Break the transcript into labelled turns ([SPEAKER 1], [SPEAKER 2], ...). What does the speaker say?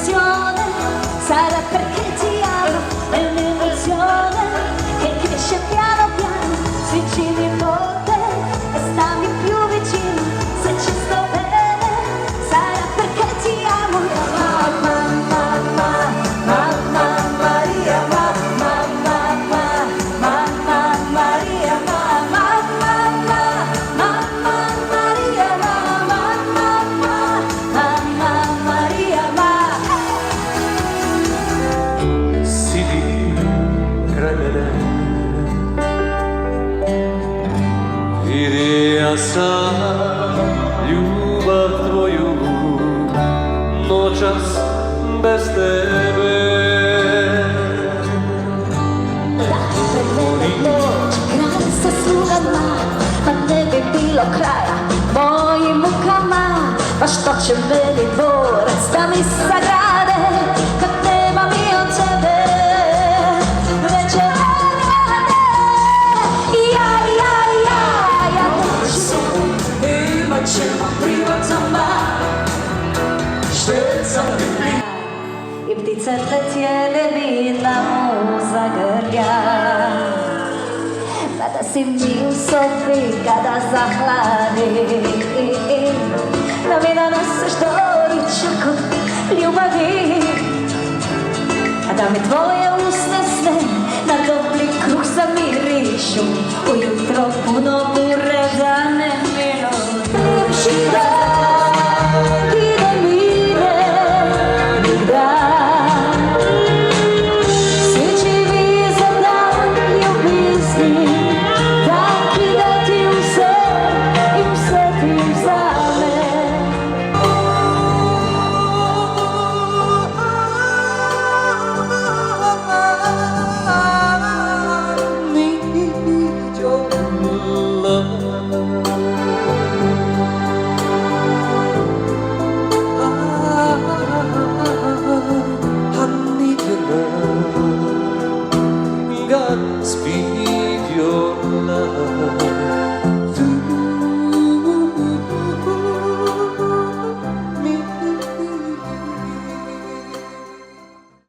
[SPEAKER 1] un'emozione, sarà perché ti amo, è un'emozione che cresce piano piano, svincimi forte e stammi più vicino, se ci sto bene, sarà perché ti amo. Mamma, mamma, mamma Maria, mamma, mamma, mamma Maria, mamma, mamma, mamma Maria, mamma, mamma, mamma Maria, mamma.
[SPEAKER 2] Sidi krajine vidi ja sam ljubav tvoju noćas bez tebe.
[SPEAKER 1] Kraj sa slugama, pa ne bi bilo kraja mojim mukama, pa što će meni dvorac da mi sagrade kad nema mi od tebe. Već je rane, ja neću, imat ćemo privatama, šteca mi. I ptice letjele bi nam zagrlja, da si mi u sobi kada zahladi, da mi naneseš doručak od ljubavi, a da mi tvoje usne sne na topli kruh zamirišu ujutro puno bure.